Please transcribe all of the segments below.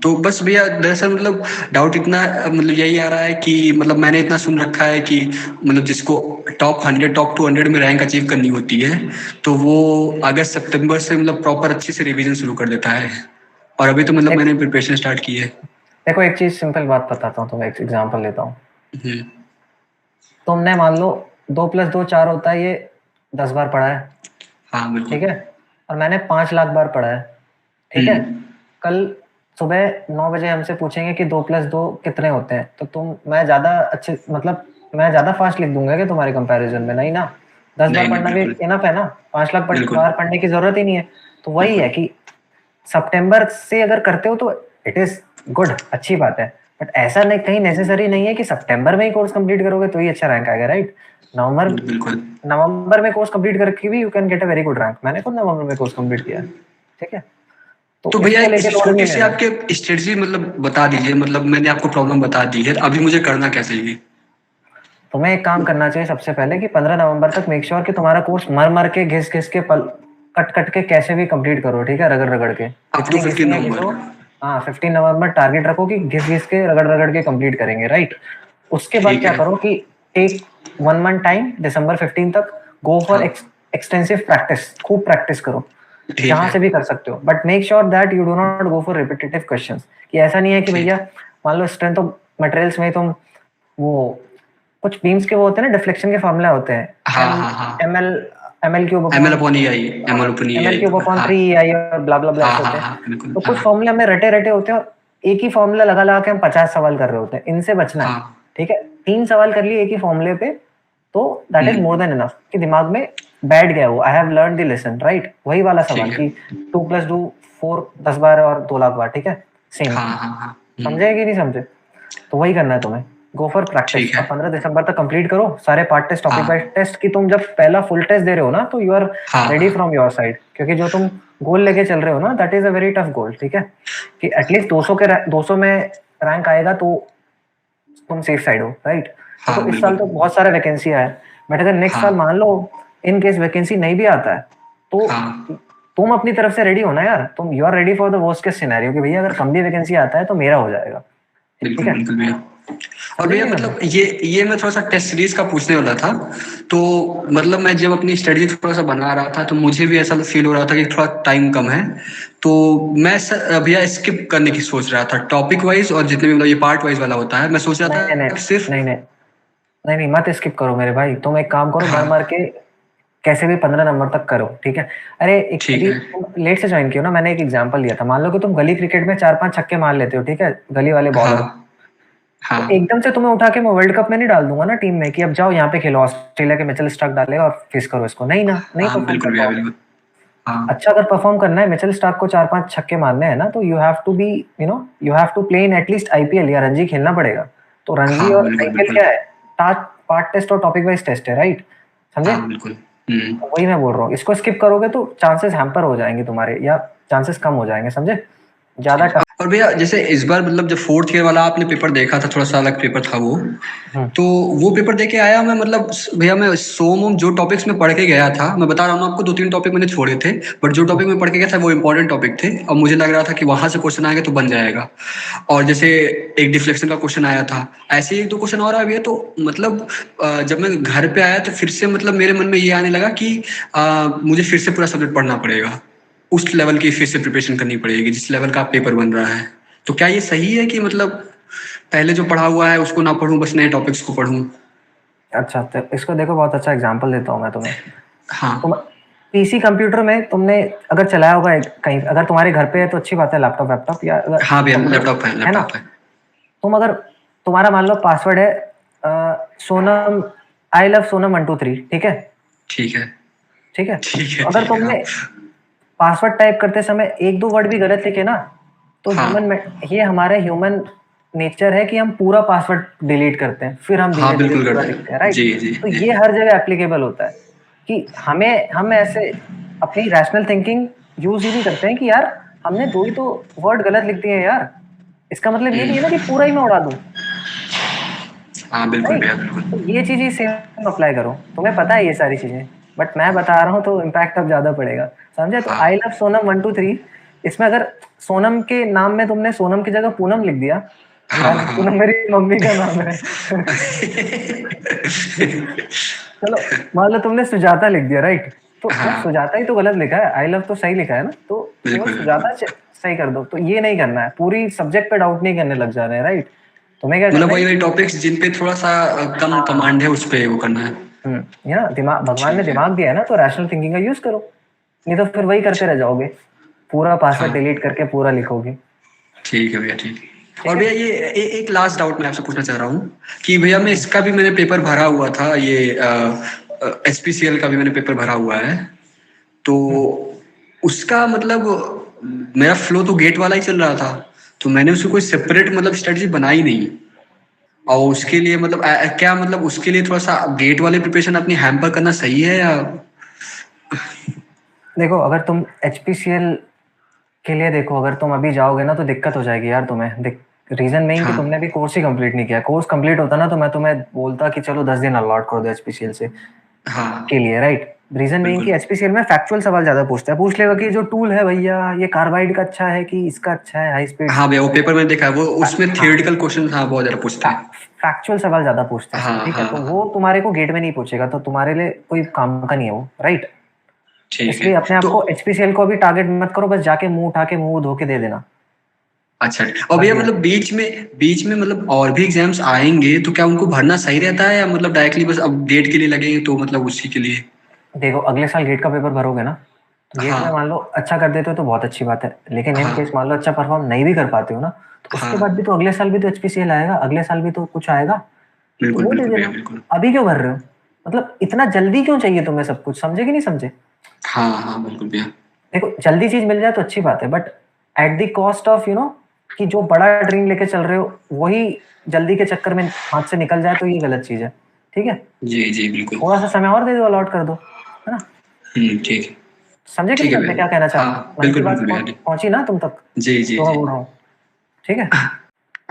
तो बस भैया दरअसल मतलब डाउट इतना मतलब यही आ रहा है कि मतलब मैंने इतना सुन रखा है कि मतलब जिसको टॉप 100 टॉप 200 में रैंक अचीव करनी होती है तो वो अगस्त सितंबर से मतलब प्रॉपर अच्छे से रिवीजन शुरू कर देता है। और अभी तो मतलब मैंने प्रिपरेशन स्टार्ट की है। देखो एक चीज सिंपल बात बताता हूँ तुम्हें, एक एग्जांपल लेता हूँ। हम्म। तुमने मान लो 2+2 4 होता है, ये 10 बार पढ़ा है, हाँ बिल्कुल। ठीक है, और मैंने 5 लाख बार पढ़ा है, ठीक है। हम्म। कल सुबह 9 बजे हमसे पूछेंगे कि 2+2 कितने होते हैं, तो मैं ज्यादा अच्छे मतलब मैं ज्यादा फास्ट लिख दूंगा कि तुम्हारे कंपैरिजन में, नहीं ना। 10 बार नहीं नहीं पढ़ना भी बिल्कुल। इनफ है ना, 5 लाख बिल्कुल बार पढ़ने की जरूरत ही नहीं है। तो वही बिल्कुल। है कि सितंबर से अगर करते हो तो इट इज गुड, अच्छी बात है। बट ऐसा नहीं, कहीं नेसेसरी नहीं है कि सितंबर में ही कोर्स कंप्लीट करोगे तो ही अच्छा रैंक आएगा, राइट। नवंबर बिल्कुल। नवंबर में कोर्स कंप्लीट करके भी you can get a very good rank. मैंने खुद नवंबर में कोर्स कंप्लीट किया है, ठीक है। तो तो भैया इसको एक लेके किसी लोड छोटी नहीं सी लेना। आपके स्ट्रेटजी मतलब बता दीजिए, मतलब मैंने आपको प्रॉब्लम बता दी है अभी मुझे करना क्या चाहिए। तुम्हें एक काम करना चाहिए सबसे पहले कि 15 नवंबर तक मेक श्योर कि तुम्हारा कोर्स मर मर के घिस घिस के पल कट कट के कैसे भी कंप्लीट करो, ठीक है, रगड़ रगड़ के। अप टू इतनी 15 घिसनी है कि तो नवंबर हाँ 15 नवंबर टारगेट रखो कि घिस घिस के रगड़ रगड़ के कंप्लीट करेंगे, राइट। उसके बाद ठीक क्या है। करो कि टेक 1 मंथ टाइम, दिसंबर 15 तक गो फॉर हाँ एक्सटेंसिव प्रैक्टिस, खूब प्रैक्टिस करो ठीक जहां है। से भी कर सकते हो। But make sure that you do not go for repetitive questions. कि ऐसा नहीं है कि ठीक भैया है। मान लो स्ट्रेंथ ऑफ मटेरियल्स में तुम वो कुछ बीम्स के वो होते हैं ना, डिफ्लेक्शन के फॉर्मूला होते हैं, हाँ एम हाँ हाँ। M L M L cube M L upon upon E I. M L upon E M L I. Cube upon हाँ 3 EI और ब्ला ब्ला ब्ला हाँ ऐसे हाँ होते हैं। हाँ बिल्कुल तो हाँ। कुछ फॉर्मूले हमें रटे रटे होते हैं और एक ही फॉर्मूला लगा लगा के हम 50 सवाल कर रहे होते हैं, इनसे बचना है, हाँ। ठीक है। 3 सवाल कर लिए एक ही फॉर्मूले पे, तो that is more hmm. Than enough कि दिमाग में बैठ गया वो, I have learn the lesson, right. वही वाला ठीक सवाल है। कि 2+2 4 10 बार और 2 लाख बार, ठीक है, सेम। हाँ हाँ हाँ। समझे कि नहीं समझे? तो वही करना है तुम्हें, गो फॉर प्रैक्टिस। ठीक है। अब 15 दिसंबर तक कंप्लीट करो सारे पार्ट टेस्ट, टॉपिक वाइज हाँ टेस्ट की तुम जब पहला फुल टेस्ट दे रहे हो ना तो यू आर रेडी हाँ। फ्रॉम योर साइड, क्योंकि जो तुम गोल लेके चल रहे हो ना that is a very tough goal, ठीक है। कि एटलीस्ट 200 में रैंक आएगा तो तुम सेफ साइड हो, राइट। देखो हाँ इस साल बिल्कुल। तो बहुत सारा वैकेंसी है, बट अगर नेक्स्ट साल हाँ मान लो इन केस वैकेंसी नहीं भी आता है तो हाँ। तुम अपनी तरफ से रेडी हो ना यार, तुम you are ready for the worst case scenario कि भैया अगर कम भी वैकेंसी आता है तो मेरा हो जाएगा, ठीक बिल्कुल है। बिल्कुल भैया। और समझे कि भैया नहीं समझे? मतलब ये मैं थोड़ा सा टेस्ट सीरीज का पूछने वाला था। तो मतलब मैं जब अपनी स्टडी थोड़ा सा बना रहा था तो मुझे भी ऐसा फील हो रहा था कि थोड़ा टाइम कम है। तो मैं भैया स्किप करने की सोच रहा था टॉपिक वाइज, और जितने भी मतलब ये पार्ट वाइज वाला होता है मैं सोच रहा नहीं नहीं था कि सिर्फ। नहीं नहीं नहीं नहीं मत स्किप करो मेरे भाई, तुम एक काम करो, मर हाँ मर के कैसे भी 15 नंबर तक करो, ठीक है। अरे एक ठीक अभी है। तुम लेट से ज्वाइन किया ना, मैंने एक एग्जांपल लिया था। मान लो कि तुम गली क्रिकेट में 4-5 छक्के मार लेते हो, ठीक है, गली वाले बॉलर हो। हाँ तो हाँ एकदम से तुम्हें उठा के मैं वर्ल्ड कप में नहीं डाल दूंगा ना टीम में कि अब जाओ यहाँ पे खेलो, ऑस्ट्रेलिया के मिचेल स्टार्क डालेगा और फेस करो इसको, नहीं ना, नहीं हाँ परफॉर्म कर बिल्कुल भैया पाओगे। बिल्कुल। हाँ अच्छा अगर परफॉर्म करना है, मिचेल स्टार्क को 4-5 छक्के मारने हैं ना, तो you have to be, you have to play in at least IPL या रणजी खेलना पड़ेगा। तो रणजी हाँ और बिल्कुल आईपीएल बिल्कुल। क्या है, पार्ट टेस्ट और टॉपिक वाइज टेस्ट है, राइट। समझे? हाँ बिल्कुल। हम्म। तो वही मैं बोल रहा हूँ, इसको स्किप करोगे तो चांसेस हैम्पर हो जाएंगे तुम्हारे, या चांसेस कम हो जाएंगे, समझे, ज्यादा ठीक। टफ। और भैया जैसे इस बार मतलब जब फोर्थ ईयर वाला आपने पेपर देखा था, थोड़ा सा अलग पेपर था वो। तो वो पेपर देके आया मैं, मतलब भैया मैं सोम जो टॉपिक्स में पढ़ के गया था, मैं बता रहा हूँ आपको, 2-3 टॉपिक मैंने छोड़े थे। बट जो टॉपिक मैं पढ़ के गया था वो इंपॉर्टेंट टॉपिक थे, और मुझे लग रहा था कि वहां से क्वेश्चन आएगा तो बन जाएगा। और जैसे एक डिफ्लेक्शन का क्वेश्चन आया था, ऐसे ही 1-2 क्वेश्चन और आ गए। तो मतलब जब मैं घर पे आया तो फिर से मतलब मेरे मन में ये आने लगा कि मुझे फिर से पूरा सब्जेक्ट पढ़ना पड़ेगा, उस लेवल की फिर से प्रिपरेशन करनी पड़ेगी जिस लेवल का पेपर बन रहा है। तो क्या ये सही है कि मतलब पहले जो पढ़ा हुआ है उसको ना पढूं, बस नए टॉपिक्स को पढूं। अच्छा तो इसको देखो, बहुत अच्छा एग्जांपल देता हूँ मैं तुम्हें। तुम हाँ पीसी कंप्यूटर में तुमने अगर चलाया होगा कहीं, अगर तुम्हारे घर पे है तो अच्छी बात है, लैपटॉप वैपटॉप या अगर हाँ भैया कंप्यूटर लैपटॉप है, है ना। लैपटॉप है। तुम अगर तुम्हारा मान लो पासवर्ड है सोनम, आई लव सोनम 123, ठीक है, ठीक है। ठीक है। ठीक तो है। अगर ठीक है। हाँ तुमने पासवर्ड टाइप करते समय 1-2 वर्ड भी गलत लिखे ना, तो हाँ ये हमारे ह्यूमन नेचर है कि हम पूरा पासवर्ड डिलीट करते हैं, फिर हम हाँ धीरे धीरे बिल्कुल पूरा करते लिखते हैं, हैं, राइट। जी जी तो जी। ये हर जगह एप्लीकेबल होता है कि हम ऐसे अपनी रैशनल थिंकिंग यूज ही नहीं करते हैं कि यार हमने 2 ही तो वर्ड गलत लिख दिए हैं यार, इसका मतलब ये नहीं है ना कि पूरा ही मैं उड़ा दूं, हाँ बिल्कुल राइट। भैया बिल्कुल। तो ये चीज ही सेम अप्लाई करो, तुम्हें पता है ये सारी चीजें, बट मैं बता रहा हूँ तो इम्पैक्ट अब ज्यादा पड़ेगा, समझे। तो आई हाँ लव सोनम 123, इसमें अगर सोनम के नाम में तुमने सोनम की जगह पूनम लिख दिया। हाँ यार हाँ पूनम मेरी मम्मी का नाम है। चलो मान लो तुमने सुजाता लिख दिया, राइट? तो यार हाँ सुजाता ही तो गलत लिखा है, आई लव तो सही लिखा है ना, तो केवल बिल्कुल बिल्कुल। सुजाता सही कर दो। तो ये नहीं करना है, पूरी सब्जेक्ट पे डाउट नहीं करने लग जा रहे हैं, राइट? तुम्हें क्या मतलब करना है वही कि वही टॉपिक्स जिन पे थोड़ा सा कम हाँ, कमांड है उस पे वो करना है। ये ना दिमाग, भगवान ने ठीक है। दिमाग दिया है ना, तो रैशनल थिंकिंग का यूज करो। नहीं तो फिर वही करते रह जाओगे, पूरा पासवर्ड हाँ डिलीट करके पूरा लिखोगे। ठीक है भैया ठीक है। ठीक और है। भैया ये एक लास्ट डाउट मैं आपसे पूछना चाह रहा हूँ कि भैया मैं इसका भी मैंने पेपर भरा हुआ था, ये एचपीसीएल का भी मैंने पेपर भरा हुआ है। तो हम्म, उसका मतलब मेरा फ्लो तो गेट वाला ही चल रहा था, तो मैंने उसको कोई सेपरेट मतलब स्ट्रेटजी बनाई नहीं। और उसके लिए मतलब क्या मतलब उसके लिए थोड़ा सा गेट वाले प्रिपरेशन अपनी हैम्पर करना सही है या? देखो अगर तुम एचपीसीएल के लिए देखो, अगर तुम अभी जाओगे ना तो दिक्कत हो जाएगी यार तुम्हें। रीजन नहीं कि हाँ तुमने भी कोर्स ही कंप्लीट नहीं किया। कोर्स कंप्लीट होता ना तो मैं तुम्हें बोलता कि चलो 10 दिन अलॉट कर दो एचपीसीएल से हाँ के लिए, राइट? रीजन नहीं कि बिल्कुल। एचपीसीएल में फैक्चुअल सवाल ज्यादा पूछता है, पूछ लेगा कि जो टूल है भैया ये कार्बाइड का अच्छा है कि इसका अच्छा है हाई स्पीड। हाँ भैया वो पेपर मैंने देखा है, वो उसमें हाँ, थियोरेटिकल क्वेश्चन हाँ बहुत ज्यादा पूछते हैं। फैक्चुअल सवाल ज्यादा पूछते हैं इसमें, हाँ ठीक है? हाँ तो वो हाँ तुम्हारे को गेट में नहीं पूछेगा, तो तुम्हारे लिए कोई काम का नहीं है वो, राइट? ठीक है। इसलिए अपने आप तो को एचपीसीएल को अभी टारगेट मत करो, बस जाके मुंह उठा के मुंह धो के दे देना। अच्छा, और बस भैया ये, मतलब बीच में मतलब और भी एग्जाम्स आएंगे तो क्या उनको भरना सही रहता है या मतलब डायरेक्टली बस अब गेट के लिए लगेंगे तो मतलब उसी के लिए? देखो अगले साल गेट का पेपर भरोगे ना, तो गेट में मान हाँ लो अच्छा कर देते हो तो बहुत अच्छी बात है, लेकिन इन केस हाँ मान लो अच्छा परफॉर्म नहीं भी कर पाते हो ना, तो उसके बाद हाँ भी तो अगले साल भी तो एचपीसीएल आएगा, अगले साल भी तो कुछ आएगा, तो बिल्कुल वो दे बिल्कुल भैया देना। बिल्कुल। अभी क्यों भर रहे हो? मतलब इतना जल्दी क्यों चाहिए तुम्हें सब कुछ, समझे कि नहीं समझे? हाँ हाँ बिल्कुल भैया। देखो जल्दी चीज मिल जाए तो अच्छी बात है, but at the cost of कि जो बड़ा ड्रीम लेके चल रहे हो वही जल्दी के चक्कर में हाथ से निकल जाए, तो ये गलत चीज है। ठीक है, जी जी बिल्कुल। थोड़ा सा समय और दे दो, अलॉट कर दो, है ना? ठीक है। समझे कि नहीं ठीक है समझे क्या कहना भैया चाह रहा हूँ? हाँ मन की बिल्कुल बात बिल्कुल भैया। पहुंची ना तुम तक जी जी जो मैं जी। बोल रहा हूँ? ठीक है।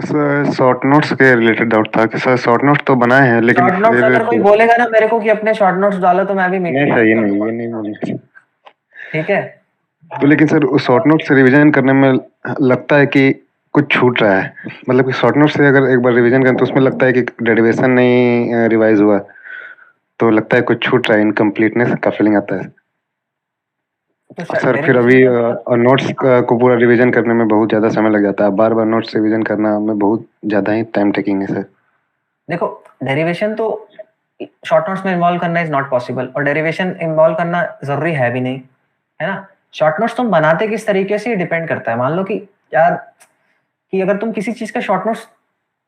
सर शॉर्ट नोट्स के रिलेटेड डाउट था कि सर शॉर्ट नोट्स तो बनाए हैं लेकिन शॉर्ट नोट्स फिर अगर कोई बोलेगा ना मेरे को कि अपने शॉर्ट नोट्स डालो, तो मैं भी नहीं मीटिंग सर कर दूंगा। ये नहीं बोले। ठीक है। तो लेकिन सर उस शॉर्ट नोट से रिवीजन करने में लगता है कि कुछ छूट रहा है। मतलब कि शॉर्ट नोट से अगर एक बार रिवीजन करें तो उसमें लगता है कि डेरिवेशन नहीं रिवाइज हुआ, तो लगता है कुछ छूट रहा है, इनकम्प्लीटनेस का फीलिंग आता है। तो और सर फिर डेरिवेशन अभी का मतलब, नोट्स को पूरा रिवीजन करने में बहुत ज़्यादा समय लग जाता है, बार बार नोट्स रिवीजन करना में बहुत ज़्यादा ही टाइम टेकिंग है सर। देखो डेरिवेशन तो शॉर्ट नोट्स में इन्वॉल्व करना इज नॉट पॉसिबल, और डेरिवेशन इन्वॉल्व करना जरूरी है भी नहीं, है ना? शॉर्ट नोट्स तुम बनाते किस तरीके से डिपेंड करता है। मान लो कि यार कि अगर तुम किसी चीज का शॉर्ट नोट्स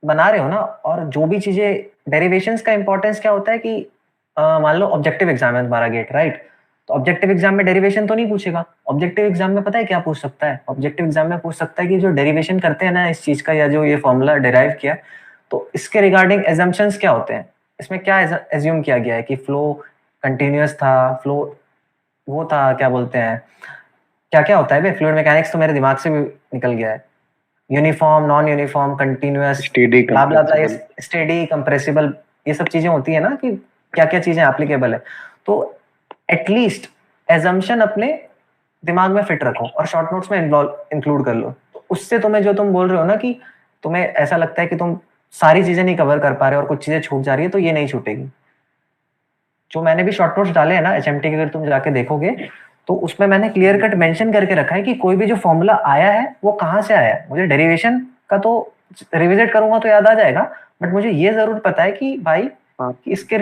बना रहे हो ना, और जो भी चीजें डेरिवेशंस का इंपॉर्टेंस क्या होता है कि मान लो ऑब्जेक्टिव एग्जाम है तुम्हारा गेट, राइट? तो ऑब्जेक्टिव एग्जाम में डेरिवेशन तो नहीं पूछेगा। ऑब्जेक्टिव एग्जाम में पता है क्या पूछ सकता है? ऑब्जेक्टिव एग्जाम में पूछ सकता है कि जो डेरिवेशन करते हैं ना इस चीज का, या जो ये फॉर्मूला डिराइव किया, तो इसके रिगार्डिंग एजम्पशंस क्या होते हैं, इसमें क्या एज्यूम किया गया है कि फ्लो कंटिन्यूअस था, फ्लो वो था, क्या बोलते हैं, क्या क्या होता है बे, फ्लूइड मैकेनिक्स तो मेरे दिमाग से भी निकल गया है। Uniform, non uniform, continuous, steady blah blah blah, compressible. Steady, compressible, ये सब चीजें होती है ना कि क्या क्या चीजें एप्लीकेबल है। तो एटलीस्ट एजम्पशन अपने दिमाग में फिट रखो और शॉर्ट नोट्स में इंक्लूड कर लो। तो उससे तुम्हें जो तुम बोल रहे हो ना कि तुम्हें ऐसा लगता है कि तुम सारी चीजें नहीं कवर कर पा रहे हो और कुछ चीजें छूट जा रही है, तो ये नहीं छूटेगी। जो मैंने भी शॉर्ट नोट्स डाले हैं ना एचएमटी के, अगर तुम जाके देखोगे तो उसमें मैंने क्लियर कट मेंशन करके रखा है कि कोई भी जो फॉर्मूला आया है वो कहाँ से आया है। मुझे डेरिवेशन का तो रिविजिट करूंगा तो याद आ जाएगा, बट मुझे ये जरूर पता है कि भाई हाँ कि इसके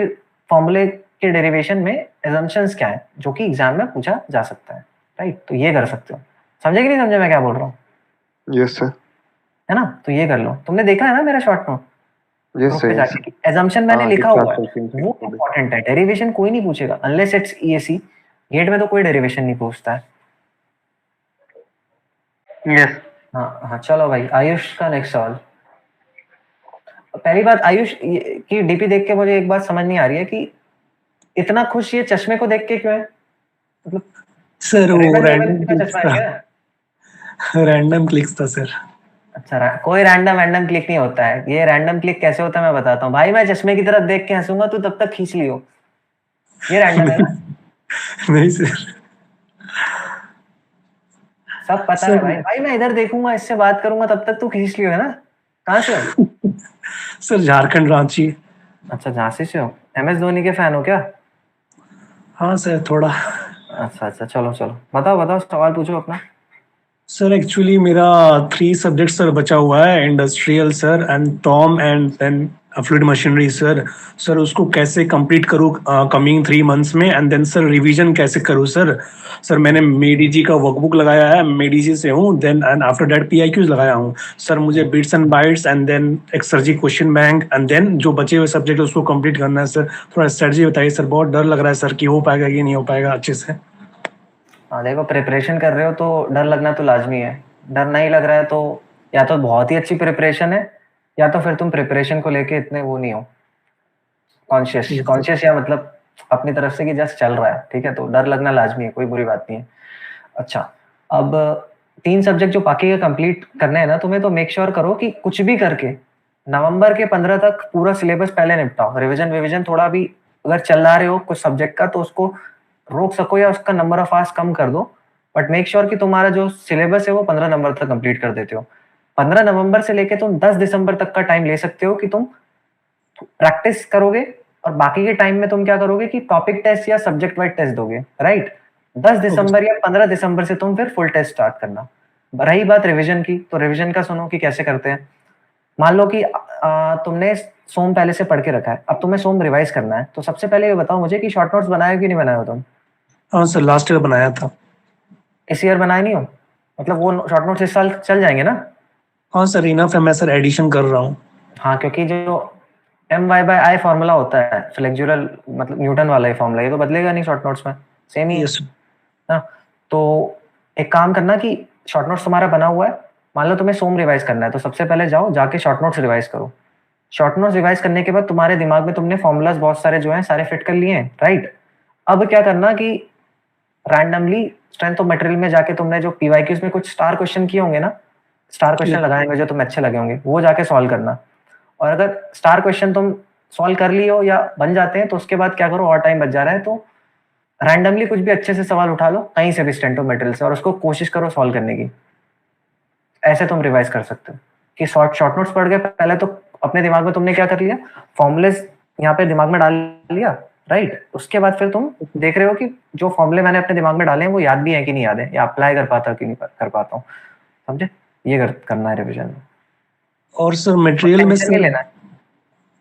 फॉर्मूले के डेरिवेशन में एजम्पशंस क्या है जो कि एग्जाम में पूछा जा सकता है, राइट? तो ये कर सकते हो। समझे कि नहीं समझे मैं क्या बोल रहा हूँ? Yes sir. है ना? तो ये कर लो। तुमने देखा है ना मेरा शॉर्ट नोट यस ग्रुप पे सर यस। जाके, एजम्पशन मैंने हाँ लिखा हीट हुआ है, ट्रांसफर वो प्रिंसिपल। इंपॉर्टेंट है। डेरिवेशन कोई नहीं पूछेगा अनलेस इट्स ईएसी। गेट में तो कोई डेरिवेशन नहीं पूछता है। यस। हाँ हाँ, चलो भाई आयुष का नेक्स्ट सवाल। पहली बात आयुष की डीपी देख के मुझे एक बात समझ नहीं आ रही है कि इतना खुश ये चश्मे को देख के क्यों है? मतलब सर वो रेमंड रैंडम का क्लिक्स चश्मा है था। क्या? रैंडम क्लिक्स था सर। अच्छा, कोई रैंडम रैंडम क्लिक नहीं होता है। ये रैंडम क्लिक कैसे होता है मैं बताता हूँ भाई। मैं चश्मे की तरफ देख के हंसूंगा, तू तब तक खींच लियो। ये रैंडम है नहीं, ना? नहीं सर। सब पता है भाई। भाई मैं इधर देखूंगा, इससे बात करूंगा, तब तक तू खींच लियो है ना। कहाँ से हो? सर झारखंड रांची। अच्छा, झांसी से हो। MS धोनी के फैन हो क्या? हाँ सर थोड़ा। अच्छा अच्छा, चलो चलो, बताओ बताओ, सवाल पूछो अपना। सर एक्चुअली मेरा 3 सब्जेक्ट सर बचा हुआ है, industrial sir and TOM and then fluid machinery sir. Sir उसको कैसे कंप्लीट करूँ कमिंग 3 मंथ्स में, एंड देन सर रिवीजन कैसे करूँ सर? सर मैंने मेडी जी का वर्कबुक लगाया है, मेडी जी से हूँ, then and after that PIQs लगाया हूँ। सर मुझे bits and bytes and then exergy question bank and then जो बचे हुए सब्जेक्ट है उसको कंप्लीट करना है सर। थोड़ा स्ट्रेटजी बताइए सर, बहुत डर लग रहा है सर कि हो पाएगा कि नहीं हो पाएगा अच्छे से। हाँ देखो, प्रिपरेशन कर रहे हो तो डर लगना तो लाजमी है। डर नहीं लग रहा है तो या तो बहुत ही अच्छी प्रिपरेशन है, या तो फिर तुम प्रिपरेशन को लेके इतने वो नहीं हो कॉन्शियस Yes, sir. कॉन्शियस या मतलब अपनी तरफ से कि जस्ट चल रहा है, ठीक है, तो डर लगना लाजमी है, कोई बुरी बात नहीं है। अच्छा, अब 3 सब्जेक्ट जो बाकी के कंप्लीट करने हैं ना तुम्हें, तो मेक श्योर करो कि कुछ भी करके नवंबर के 15 तक पूरा सिलेबस पहले निपटाओ। रिवीजन थोड़ा भी अगर चला रहे हो कुछ सब्जेक्ट का तो उसको रोक सको या उसका नंबर ऑफ आवर्स कम कर दो, बट मेक श्योर कि तुम्हारा जो सिलेबस है वो 15 नवंबर तक कंप्लीट कर देते हो। 15 नवंबर से लेके तुम 10 दिसंबर तक का टाइम ले सकते हो कि तुम प्रैक्टिस करोगे, और बाकी के टाइम में तुम क्या करोगे कि टॉपिक टेस्ट या सब्जेक्ट वाइज टेस्ट दोगे, राइट। 10 दिसंबर या 15 दिसंबर से तुम फिर फुल टेस्ट स्टार्ट करना। रही बात रिवीजन की, तो रिवीजन का सुनो कि कैसे करते हैं। मान लो कि तुमने सोम पहले से पढ़ के रखा है, अब तुम्हें सोम रिवाइज करना है, तो सबसे पहले ये बताओ मुझे कि शॉर्ट नोट्स बनाए हो कि नहीं बनाए हो तुम? हाँ सर लास्ट ईयर बनाया था। इस ईयर बनाए नहीं हो? मतलब वो शॉर्ट नोट्स इस साल चल जाएंगे ना? हाँ सर इनफ है, मैं सर एडिशन कर रहा हूँ। हाँ, क्योंकि जो My/I फॉर्मूला होता है फ्लेक्सुरल, मतलब न्यूटन वाला ही फॉर्मूला, ये तो बदलेगा नहीं शॉर्ट नोट्स में, सेम ही है यस। ना। तो एक काम करना कि शॉर्ट नोट्स तुम्हारा बना हुआ है, मान लो तुम्हें सोम रिवाइज करना है, तो सबसे पहले जाओ जाके शॉर्ट नोट्स रिवाइज करो। शॉर्ट नोट्स रिवाइज करने के बाद तुम्हारे दिमाग में तुमने फॉर्मूलाज बहुत सारे जो हैं सारे फिट कर लिए हैं, राइट। अब क्या करना कि रैंडमली स्ट्रेंथ ऑफ मटेरियल में जाके तुमने जो PYQs में कुछ स्टार क्वेश्चन किए होंगे ना, स्टार क्वेश्चन लगाएंगे जो तुम्हें अच्छे लगे होंगे, वो जाके सॉल्व करना। और अगर स्टार क्वेश्चन तुम सॉल्व कर लिए हो या बन जाते हैं तो उसके बाद क्या करो, और टाइम बच जा रहा है तो रैंडमली कुछ भी अच्छे से सवाल उठा लो कहीं से भी स्ट्रेंथ ऑफ मटेरियल से, और उसको कोशिश करो सॉल्व करने की। ऐसे तुम रिवाइज कर सकते हो कि शॉर्ट नोट्स पढ़ गए, पहले तो अपने दिमाग में तुमने क्या कर लिया, फॉर्मुलेस यहाँ पे दिमाग में डाल लिया, राइट। उसके बाद फिर तुम देख रहे हो कि जो फॉर्मुले मैंने अपने दिमाग में डाले हैं वो याद भी है कि नहीं याद है, या अप्लाई कर पाता कि नहीं कर पाता हूँ, समझे। ये करना है रिविजन में। और सर मटेरियल में टेंशन नहीं सर लेना है।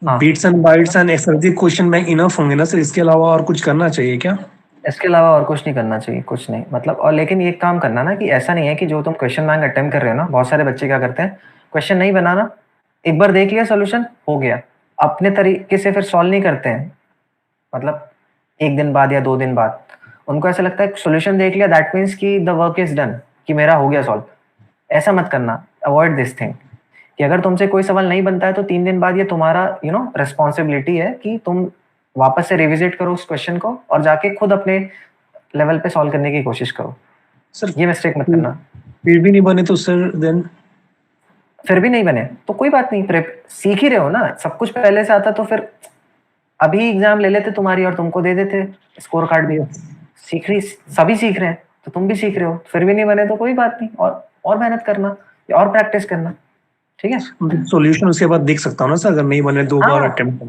हाँ, bits and bytes and exergy question bank enough होंगे ना सर? इसके अलावा और कुछ करना चाहिए क्या? इसके अलावा और कुछ नहीं करना चाहिए, कुछ नहीं मतलब। और लेकिन ये काम करना ना कि ऐसा नहीं है कि जो तुम क्वेश्चन बैंक अटेम्प्ट कर रहे हो ना, बहुत सारे बच्चे क्या करते हैं, क्वेश्चन नहीं बनाना, एक बार देख लिया सोल्यूशन हो गया, अपने तरीके से फिर सॉल्व नहीं करते हैं, मतलब 1 दिन बाद या 2 दिन बाद उनको ऐसा लगता है सोल्यूशन देख लिया दैट मीन्स कि द वर्क इज डन, कि मेरा हो गया सॉल्व। ऐसा मत करना, अवॉइड दिस थिंग, कि अगर तुमसे कोई सवाल नहीं बनता है तो 3 दिन बाद ये तुम्हारा रिस्पॉन्सिबिलिटी है कि तुम वापस से रिविजिट करो उस क्वेश्चन को और जाके खुद अपने लेवल पे सॉल्व करने की कोशिश करो। सर ये मिस्टेक मत करना। फिर भी नहीं बने तो सर देन? फिर भी नहीं बने तो कोई बात नहीं, प्रेप सीख ही रहे हो ना, सब कुछ पहले से आता तो फिर अभी एग्जाम ले लेते तुम्हारी और तुमको दे देते स्कोर कार्ड भी। सभी सीख रहे हैं तो तुम भी सीख रहे हो, फिर भी नहीं बने तो कोई बात नहीं, और मेहनत करना या और प्रैक्टिस करना, ठीक है। सॉल्यूशन उसके बाद देख सकता हूँ ना सर, अगर नहीं बने 2 बार हाँ, अटेम्प्ट?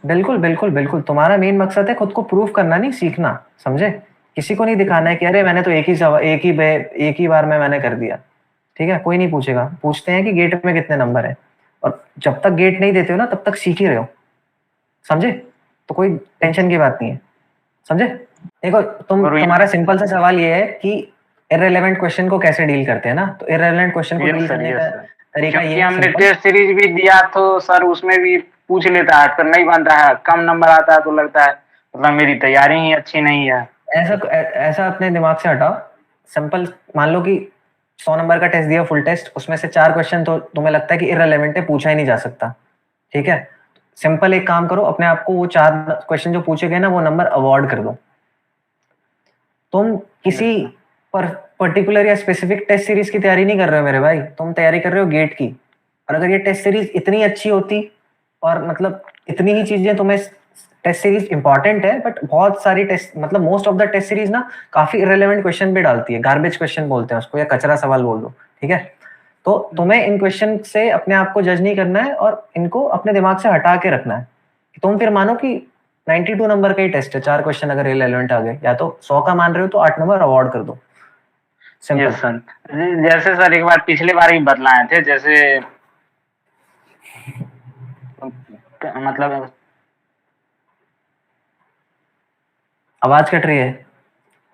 बिल्कुल बिल्कुल बिल्कुल, तुम्हारा मेन मकसद है खुद को प्रूव करना, नहीं सीखना, समझे। किसी को नहीं दिखाना है कि अरे मैंने तो एक ही बार में मैंने कर दिया, ठीक है। कोई नहीं पूछेगा, पूछते हैं कि गेट में कितने नंबर है, और जब तक गेट नहीं देते हो ना तब तक सीख ही रहे हो, समझे। तो कोई टेंशन की बात नहीं है, समझे। देखो तुम्हारा सिंपल सा सवाल ये है कि इररिलेवेंट क्वेश्चन को कैसे डील करते हैं ना, तो इररिलेवेंट क्वेश्चन को डील करने का तरीका ये क्योंकि है, हमने simple। टेस्ट सीरीज भी दिया तो सर उसमें भी पूछ लेता है, अगर नहीं बनता है, कम नंबर आता है तो लगता है मतलब मेरी तैयारी ही अच्छी नहीं है। ऐसा अपने दिमाग से हटाओ, सिंपल। मान लो कि 100 नंबर का टेस्ट दिया फुल टेस्ट, उसमें से 4 क्वेश्चन तो तुम्हें लगता है कि इररिलेवेंट है, पूछा ही नहीं जा सकता, ठीक है। सिंपल एक काम करो, अपने आप को वो 4 क्वेश्चन जो पूछे गए ना वो नंबर अवॉर्ड कर दो। तुम किसी पर्टिकुलर या स्पेसिफिक टेस्ट सीरीज की तैयारी नहीं कर रहे हो मेरे भाई, तुम तैयारी कर रहे हो गेट की। और अगर ये टेस्ट सीरीज इतनी अच्छी होती और मतलब इतनी ही चीजें तुम्हें टेस्ट सीरीज इंपॉर्टेंट है, बट बहुत सारी टेस्ट मतलब most of the test series ना काफी इरेलेवेंट क्वेश्चन भी डालती है, गार्बेज क्वेश्चन बोलते हैं उसको, या कचरा सवाल बोल दो, ठीक है। तो तुम्हें इन क्वेश्चन से अपने आप को जज नहीं करना है और इनको अपने दिमाग से हटा के रखना है। तुम फिर मानो कि 92 नंबर का ही टेस्ट है, 4 क्वेश्चन अगर इरेलेवेंट आ गए, या तो 100 का मान रहे हो तो 8 नंबर अवॉर्ड कर दो, सिंपल। यस सर, जैसे सर एक बार पिछले बार ही बतलाए थे, जैसे मतलब आवाज कट रही है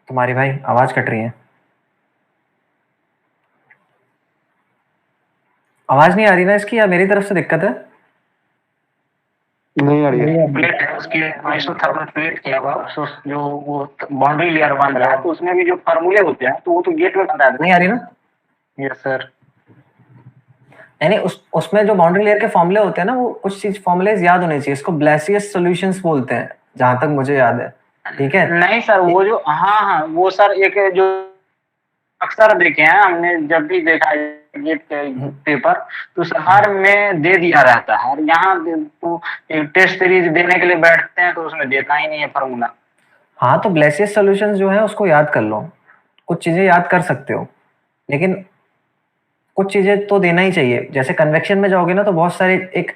तुम्हारी भाई, आवाज कट रही है, आवाज नहीं आ रही ना इसकी, या मेरी तरफ से दिक्कत है? नहीं आ रही है। प्लेट है उसकी आइसोथर्मल प्लेट किया हुआ, जो वो बाउंड्री लेयर बन रहा है, तो उसमें भी जो फार्मूले होते हैं तो वो तो गेट में बता नहीं आ रही ना? Yes sir. यानी उसमें जो बाउंड्री लेयर के फॉर्मूले होते हैं ना, वो कुछ चीज फॉर्मूलेज याद होने चाहिए, इसको ब्लेसियस सॉल्यूशंस बोलते हैं जहां तक मुझे याद है, ठीक है। नहीं सर, वो जो हाँ वो सर एक जो अक्सर देखे हैं हमने, जब भी देखा है गेट के पेपर, तो हर में दे दिया रहता है, यहाँ तो टेस्ट सीरीज देने के लिए बैठते हैं तो उसमें देता ही नहीं है फार्मूला। हाँ, तो ब्लेसियस सॉल्यूशंस जो है उसको याद कर लो, कुछ चीजें याद कर सकते हो, लेकिन कुछ चीजें तो देना ही चाहिए। जैसे कन्वेक्शन में जाओगे ना तो बहुत सारे, एक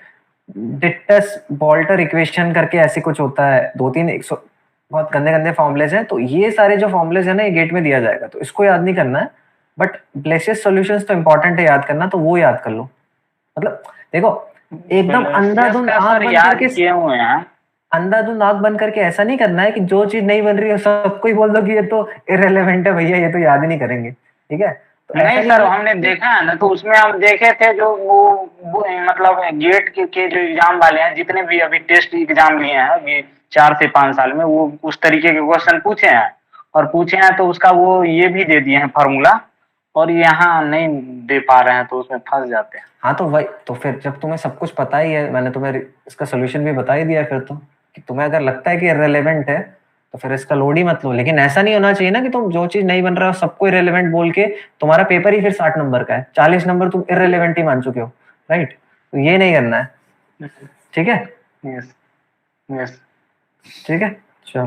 डिटस बोल्टर इक्वेशन करके ऐसे कुछ होता है, 2-3 बहुत गंदे गंदे फॉर्मुलेज हैं, तो ये सारे जो फॉर्मुलेज है ना ये गेट में दिया जाएगा, तो इसको याद नहीं करना है, बट ब्लेसियस सॉल्यूशंस तो इंपॉर्टेंट है याद करना, तो वो याद कर लो। मतलब देखो, एकदम अंधाधुंध आंख बंद करके किए हुए हैं, अंधाधुंध आंख बंद करके ऐसा नहीं करना है कि जो चीज नहीं बन रही है सबको ही बोल दो कि ये तो इररिलेवेंट है भैया, ये तो याद ही नहीं करेंगे, ठीक है। तो नहीं सर, हमने देखा है ना, तो उसमें हम देखे थे जो वो मतलब गेट के जो एग्जाम वाले हैं, जितने भी अभी टेस्ट एग्जाम लिए हैं अभी 4 से 5 साल में, वो उस तरीके के क्वेश्चन पूछे हैं, और पूछे हैं तो उसका वो ये भी दे दिए हैं फार्मूला, और यहाँ नहीं दे पा रहे हैं तो उसमें फंस जाते हैं। हाँ, तो वही तो, फिर जब तुम्हें सब कुछ पता ही है, मैंने तुम्हें इसका सोल्यूशन भी बता ही दिया, फिर तो कि तुम्हें अगर लगता है कि इररिलेवेंट है तो फिर इसका लोड ही मत लो। लेकिन ऐसा नहीं होना चाहिए ना कि तुम जो चीज नहीं बन रहा है सबको इररिलेवेंट बोल के तुम्हारा पेपर ही फिर 60 नंबर का है, 40 नंबर तुम इररिलेवेंट ही मान चुके हो, राइट। तो ये नहीं करना है, ठीक है। Yes yes. ठीक है, चलो।